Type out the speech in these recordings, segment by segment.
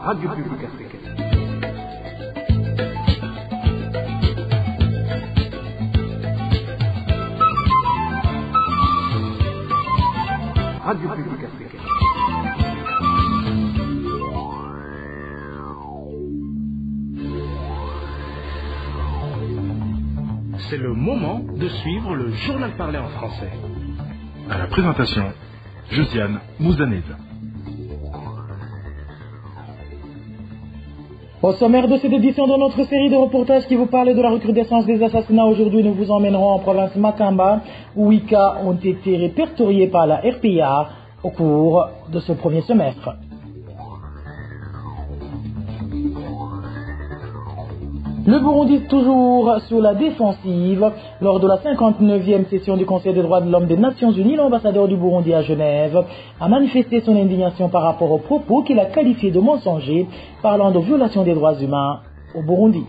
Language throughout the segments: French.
Radio Publique Africaine. Radio Publique Africaine. C'est le moment de suivre le journal parlé en français. À la présentation, Josiane Mouzanez. Au sommaire de cette édition de notre série de reportages qui vous parle de la recrudescence des assassinats, aujourd'hui nous vous emmènerons en province Makamba, où 8 cas ont été répertoriés par la RPA au cours de ce premier semestre. Le Burundi est toujours sur la défensive. Lors de la 59e session du Conseil des droits de l'homme des Nations Unies, l'ambassadeur du Burundi à Genève a manifesté son indignation par rapport aux propos qu'il a qualifiés de mensongers, parlant de violation des droits humains au Burundi.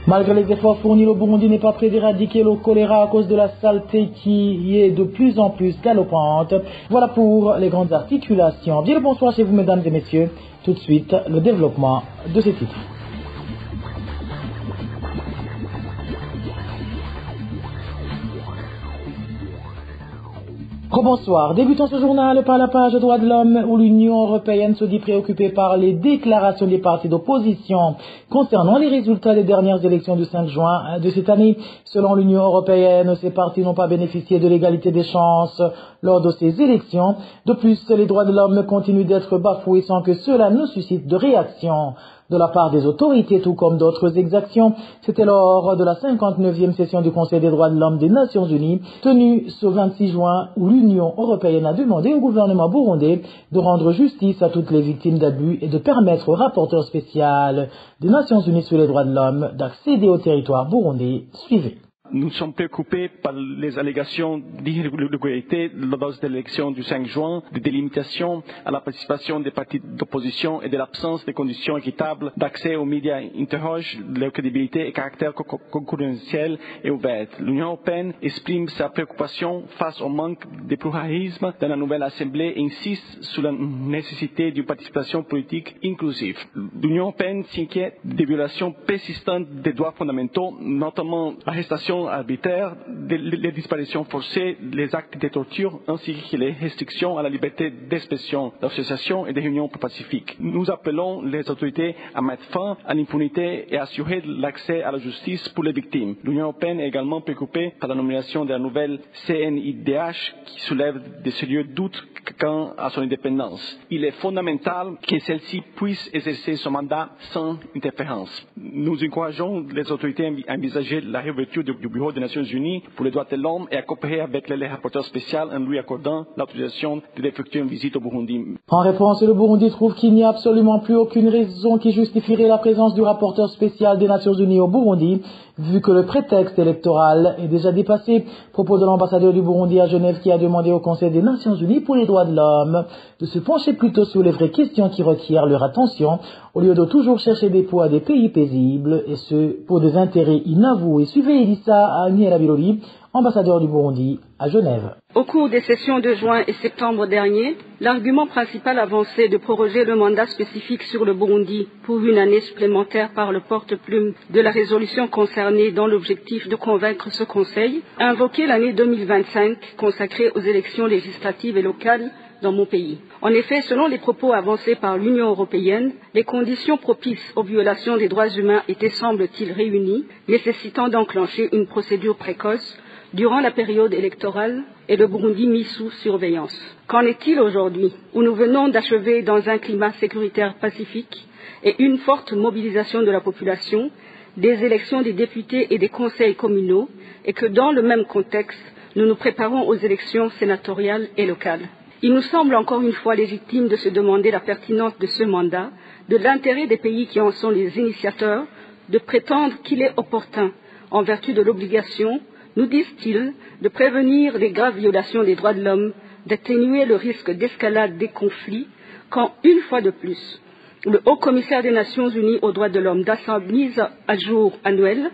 Malgré les efforts fournis, le Burundi n'est pas prêt d'éradiquer le choléra à cause de la saleté qui est de plus en plus galopante. Voilà pour les grandes articulations. Bien le bonsoir chez vous, mesdames et messieurs. Tout de suite, le développement de ces titres. Bonsoir. Débutons ce journal par la page droits de l'homme où l'Union européenne se dit préoccupée par les déclarations des partis d'opposition concernant les résultats des dernières élections du 5 juin de cette année. Selon l'Union européenne, ces partis n'ont pas bénéficié de l'égalité des chances lors de ces élections. De plus, les droits de l'homme continuent d'être bafoués sans que cela ne suscite de réaction de la part des autorités, tout comme d'autres exactions. C'était lors de la 59e session du Conseil des droits de l'homme des Nations Unies, tenue ce 26 juin, où l'Union européenne a demandé au gouvernement burundais de rendre justice à toutes les victimes d'abus et de permettre au rapporteur spécial des Nations Unies sur les droits de l'homme d'accéder au territoire burundais. Suivez. Nous sommes préoccupés par les allégations d'irrégularité lors de l'élection du 5 juin, de délimitation à la participation des partis d'opposition et de l'absence de conditions équitables d'accès aux médias interrogent leur crédibilité et caractère concurrentiel et ouvert. L'Union européenne exprime sa préoccupation face au manque de pluralisme dans la nouvelle Assemblée et insiste sur la nécessité d'une participation politique inclusive. L'Union européenne s'inquiète des violations persistantes des droits fondamentaux, notamment l'arrestation arbitraire, les disparitions forcées, les actes de torture, ainsi que les restrictions à la liberté d'expression, d'association et de réunion pacifique. Nous appelons les autorités à mettre fin à l'impunité et à assurer l'accès à la justice pour les victimes. L'Union européenne est également préoccupée par la nomination de la nouvelle CNIDH qui soulève de sérieux doutes quant à son indépendance. Il est fondamental que celle-ci puisse exercer son mandat sans interférence. Nous encourageons les autorités à envisager la réouverture du Bureau des Nations Unies pour les droits de l'homme et à coopérer avec les rapporteurs spéciaux en lui accordant l'autorisation d'effectuer une visite au Burundi. En réponse, le Burundi trouve qu'il n'y a absolument plus aucune raison qui justifierait la présence du rapporteur spécial des Nations Unies au Burundi, vu que le prétexte électoral est déjà dépassé. Propos de l'ambassadeur du Burundi à Genève qui a demandé au Conseil des Nations Unies pour les droits de l'homme de se pencher plutôt sur les vraies questions qui requièrent leur attention, au lieu de toujours chercher des poids à des pays paisibles, et ce, pour des intérêts inavoués. Suivez Elissa Aniela Biloli, ambassadeur du Burundi à Genève. Au cours des sessions de juin et septembre dernier, l'argument principal avancé de proroger le mandat spécifique sur le Burundi pour une année supplémentaire par le porte-plume de la résolution concernée dans l'objectif de convaincre ce Conseil a invoqué l'année 2025 consacrée aux élections législatives et locales dans mon pays. En effet, selon les propos avancés par l'Union européenne, les conditions propices aux violations des droits humains étaient, semble-t-il, réunies, nécessitant d'enclencher une procédure précoce durant la période électorale et le Burundi mis sous surveillance. Qu'en est-il aujourd'hui, où nous venons d'achever dans un climat sécuritaire pacifique et une forte mobilisation de la population, des élections des députés et des conseils communaux, et que dans le même contexte, nous nous préparons aux élections sénatoriales et locales? Il nous semble encore une fois légitime de se demander la pertinence de ce mandat, de l'intérêt des pays qui en sont les initiateurs, de prétendre qu'il est opportun, en vertu de l'obligation, nous disent-ils, de prévenir les graves violations des droits de l'homme, d'atténuer le risque d'escalade des conflits, quand, une fois de plus, le Haut-Commissaire des Nations Unies aux droits de l'homme dans sa mise à jour annuelle,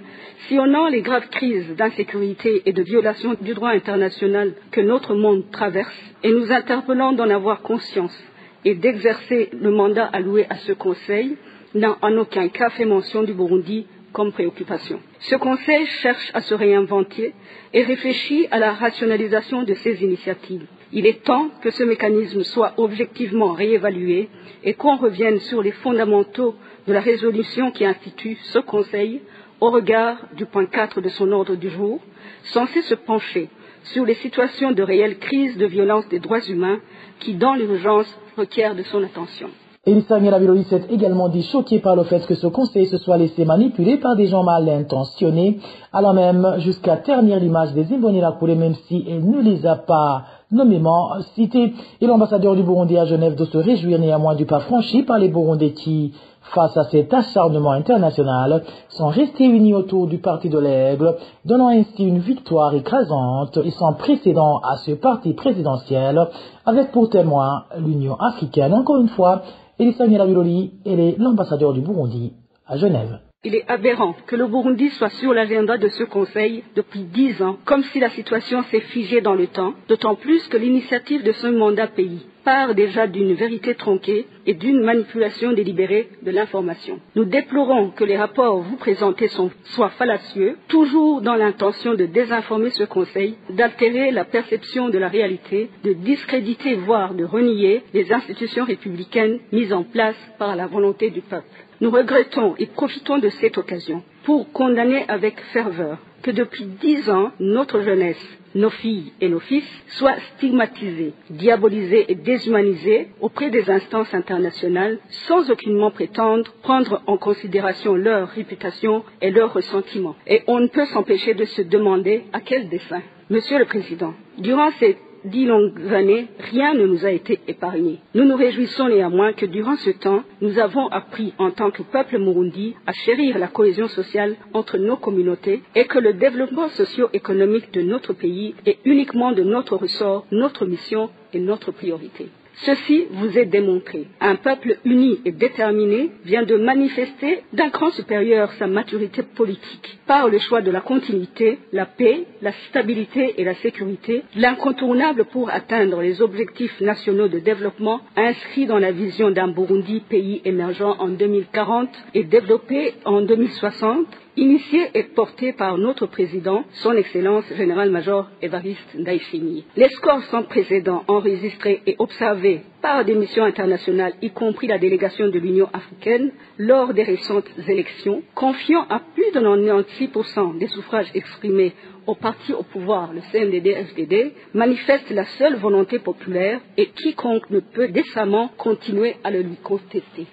sillonnant les graves crises d'insécurité et de violation du droit international que notre monde traverse, et nous interpellant d'en avoir conscience et d'exercer le mandat alloué à ce Conseil, n'a en aucun cas fait mention du Burundi comme préoccupation. Ce Conseil cherche à se réinventer et réfléchit à la rationalisation de ses initiatives. Il est temps que ce mécanisme soit objectivement réévalué et qu'on revienne sur les fondamentaux de la résolution qui institue ce Conseil au regard du point 4 de son ordre du jour, censé se pencher sur les situations de réelle crise de violence des droits humains qui, dans l'urgence, requièrent de son attention. Elissa Ngelabiloli s'est également dit choqué par le fait que ce conseil se soit laissé manipuler par des gens mal intentionnés, allant même jusqu'à ternir l'image des Imbonerakure, même si elle ne les a pas nommément cités. Et l'ambassadeur du Burundi à Genève de se réjouir néanmoins du pas franchi par les Burundais qui, face à cet acharnement international, sont restés unis autour du parti de l'Aigle, donnant ainsi une victoire écrasante et sans précédent à ce parti présidentiel, avec pour témoin l'Union africaine. Encore une fois, Elissa Ngelabiloli, elle est l'ambassadeur du Burundi à Genève. Il est aberrant que le Burundi soit sur l'agenda de ce Conseil depuis 10 ans, comme si la situation s'est figée dans le temps, d'autant plus que l'initiative de ce mandat pays part déjà d'une vérité tronquée et d'une manipulation délibérée de l'information. Nous déplorons que les rapports vous présentés soient fallacieux, toujours dans l'intention de désinformer ce Conseil, d'altérer la perception de la réalité, de discréditer, voire de renier les institutions républicaines mises en place par la volonté du peuple. Nous regrettons et profitons de cette occasion pour condamner avec ferveur que depuis 10 ans, notre jeunesse, nos filles et nos fils soient stigmatisés, diabolisés et déshumanisés auprès des instances internationales sans aucunement prétendre prendre en considération leur réputation et leurs ressentiments. Et on ne peut s'empêcher de se demander à quel dessein. Monsieur le Président, durant ces 10 longues années, rien ne nous a été épargné. Nous nous réjouissons néanmoins que durant ce temps, nous avons appris en tant que peuple murundi à chérir la cohésion sociale entre nos communautés et que le développement socio-économique de notre pays est uniquement de notre ressort, notre mission et notre priorité. Ceci vous est démontré. Un peuple uni et déterminé vient de manifester d'un cran supérieur sa maturité politique par le choix de la continuité, la paix, la stabilité et la sécurité, l'incontournable pour atteindre les objectifs nationaux de développement inscrits dans la vision d'un Burundi pays émergent en 2040 et développé en 2060, initié et porté par notre président, son Excellence Général-Major Évariste Ndayishimiye. Les scores sans précédent enregistrés et observés par des missions internationales, y compris la délégation de l'Union africaine, lors des récentes élections, confiant à plus de 96% des suffrages exprimés au parti au pouvoir, le CNDD-FDD, manifeste la seule volonté populaire et quiconque ne peut décemment continuer à le lui contester.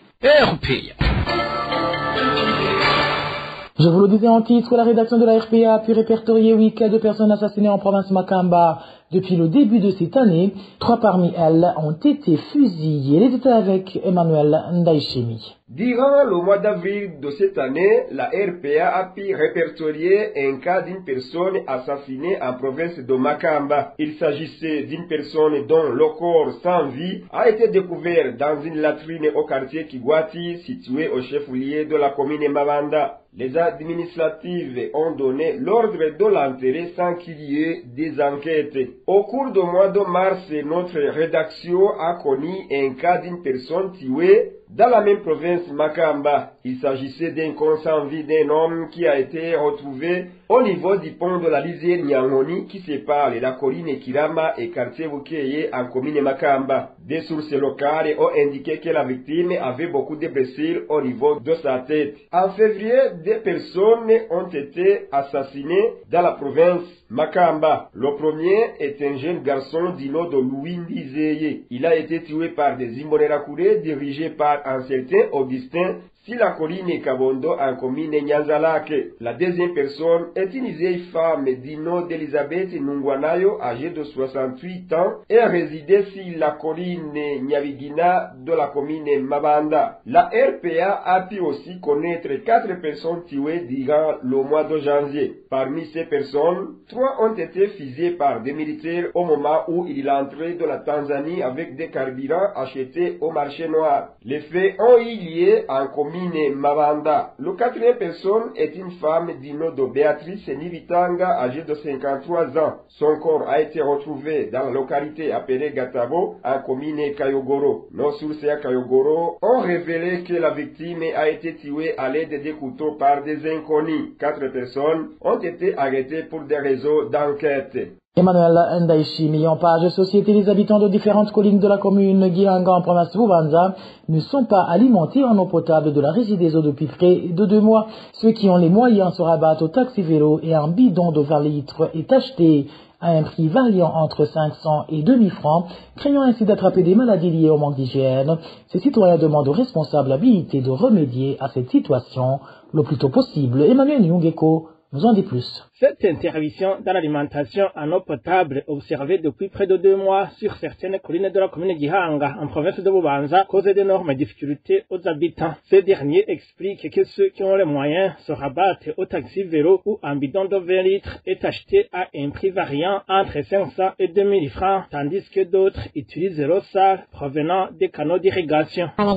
Je vous le disais en titre, la rédaction de la RPA a pu répertorier 8 cas de personnes assassinées en province Makamba depuis le début de cette année. 3 parmi elles ont été fusillées. Les détails avec Emmanuel Ndayishimiye. Durant le mois d'avril de cette année, la RPA a pu répertorier un cas d'une personne assassinée en province de Makamba. Il s'agissait d'une personne dont le corps sans vie a été découvert dans une latrine au quartier Kigwati, situé au chef-lieu de la commune Mabanda. Les administratives ont donné l'ordre de l'enterrer sans qu'il y ait des enquêtes. Au cours du mois de mars, notre rédaction a connu un cas d'une personne tuée dans la même province Makamba. Il s'agissait d'un corps sans vie d'un homme qui a été retrouvé au niveau du pont de la lisière Nyangoni qui sépare la colline Kirama et quartier Bukeye en commune Makamba. Des sources locales ont indiqué que la victime avait beaucoup de blessures au niveau de sa tête. En février, 2 personnes ont été assassinées dans la province Makamba. Le premier est un jeune garçon du nom de Louindi Zeye. Il a été tué par des Imbonerakure dirigés par un certain Augustin sur la colline Kabondo en commune Nyanzalake. La deuxième personne est une vieille femme du nom d'Elisabeth Nungwanayo, âgée de 68 ans, et résidait sur la colline Nyabigina de la commune Mabanda. La RPA a pu aussi connaître 4 personnes tuées durant le mois de janvier. Parmi ces personnes, 3 ont été fusillées par des militaires au moment où il entrait de la Tanzanie avec des carburants achetés au marché noir. Les faits ont eu lieu en commune Mabanda. La 4e personne est une femme du nom de Béatrice Nibitanga, âgée de 53 ans. Son corps a été retrouvé dans la localité appelée Gatabo, en commune Kayogoro. Nos sources à Kayogoro ont révélé que la victime a été tuée à l'aide des couteaux par des inconnus. 4 personnes ont été arrêtées pour des réseaux d'enquête. Emmanuel Ndaishi, mis en page société, les habitants de différentes collines de la commune Gihanga en province Bubanza ne sont pas alimentés en eau potable de la régie des eaux depuis près de 2 mois. Ceux qui ont les moyens se rabattent au taxi vélo et un bidon de 20 litres est acheté à un prix variant entre 500 et 2000 francs, craignant ainsi d'attraper des maladies liées au manque d'hygiène. Ces citoyens demandent aux responsables habilités de remédier à cette situation le plus tôt possible. Emmanuel Nyungeko nous en dit plus. Cette interdiction dans l'alimentation en eau potable observée depuis près de 2 mois sur certaines collines de la commune Gihanga en province de Bubanza cause d'énormes difficultés aux habitants. Ces derniers expliquent que ceux qui ont les moyens se rabattent au taxi vélo où un bidon de 20 litres est acheté à un prix variant entre 500 et 2000 francs, tandis que d'autres utilisent l'eau sale provenant des canaux d'irrigation. Nous,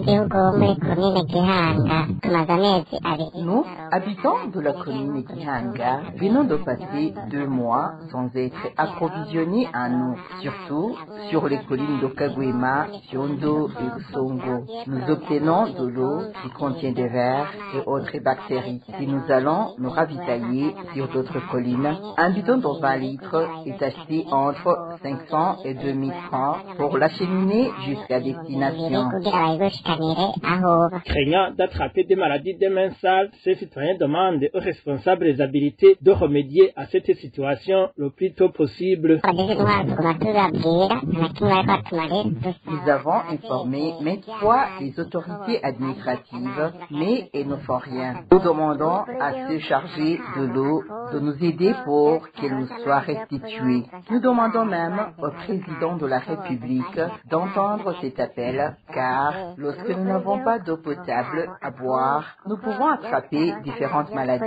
habitants de la commune Gihanga, venons de passer 2 mois sans être approvisionnés en eau, surtout sur les collines de Kagwema, Fiondo et Songo. Nous obtenons de l'eau qui contient des vers et autres bactéries. Si nous allons nous ravitailler sur d'autres collines, un bidon de 20 litres est acheté entre 500 et 2000 francs pour l'acheminer jusqu'à destination. Craignant d'attraper des maladies des mains sales, ces citoyens demandent aux responsables des habilités de remédier à cette situation le plus tôt possible. Nous avons informé maintes fois les autorités administratives, mais elles ne font rien. Nous demandons à ceux chargés de l'eau de nous aider pour qu'elle nous soit restituée. Nous demandons même au président de la République d'entendre cet appel, car lorsque nous n'avons pas d'eau potable à boire, nous pouvons attraper différentes maladies.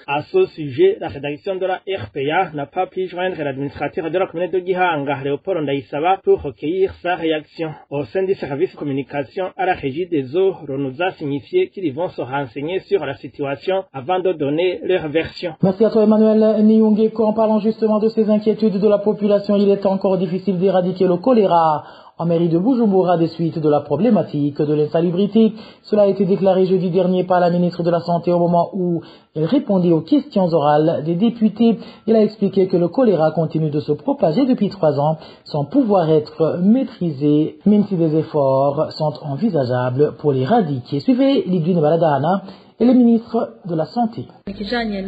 À ce sujet, la rédaction de la RPA n'a pas pu joindre l'administrateur de la commune de Gihanga, Léopold Ndaïsaba, pour recueillir sa réaction. Au sein du service de communication à la régie des eaux, on nous a signifié qu'ils vont se renseigner sur la situation avant de donner leur version. Merci à toi Emmanuel Nyungeko. En parlant justement de ces inquiétudes de la population, il est encore difficile d'éradiquer le choléra en mairie de Bujumbura des suites de la problématique de l'insalubrité. Cela a été déclaré jeudi dernier par la ministre de la Santé au moment où elle répondait aux questions orales des députés. Elle a expliqué que le choléra continue de se propager depuis 3 ans sans pouvoir être maîtrisé, même si des efforts sont envisageables pour l'éradiquer. Suivez Lidwine Baladahana et le ministre de la Santé. La situation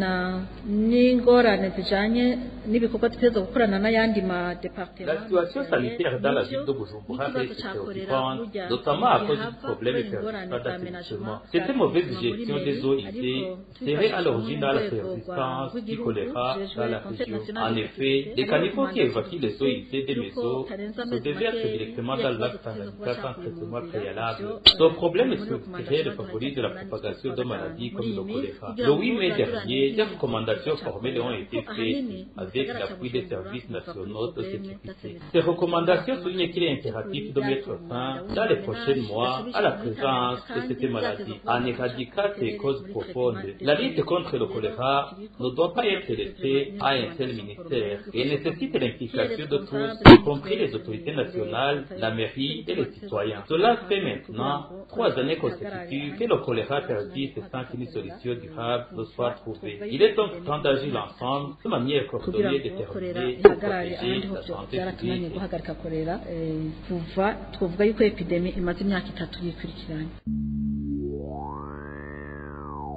sanitaire dans la ville de Bujumbura reste préoccupante, notamment à cause du problème persistant d'assainissement. Cette mauvaise gestion des eaux usées serait à l'origine de la persistance du choléra dans la région. En effet, les caniveaux qui évacuent les eaux usées des maisons se déversent directement dans le lac Tanganyika sans traitement préalable. Ce problème structurel favorise la propagation de maladies comme le choléra. Le 8 mai dernier, des recommandations formelles ont été faites avec l'appui des services nationaux de sécurité. Ces recommandations soulignent qu'il est impératif de mettre fin dans les prochains mois à la présence de cette maladie en éradiquant ses causes profondes. La lutte contre le choléra ne doit pas être laissée à un seul ministère et nécessite l'implication de tous, y compris les autorités nationales, la mairie et les citoyens. Cela fait maintenant 3 années consécutives que le choléra persiste sans qu'une solution durable ne soit trouvée. Il est donc temps d'agir ensemble de manière coordonnée, déterminée pour protéger la santé publique.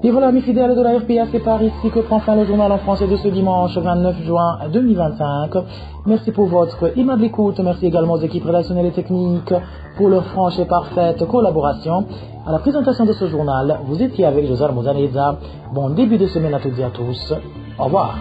Et voilà, mes fidèles de la RPA, c'est par ici que prend fin le journal en français de ce dimanche 29 juin 2025. Merci pour votre aimable écoute. Merci également aux équipes rédactionnelles et techniques pour leur franche et parfaite collaboration. À la présentation de ce journal, vous étiez avec Josar Mozaneza. Bon début de semaine à toutes et à tous. Au revoir.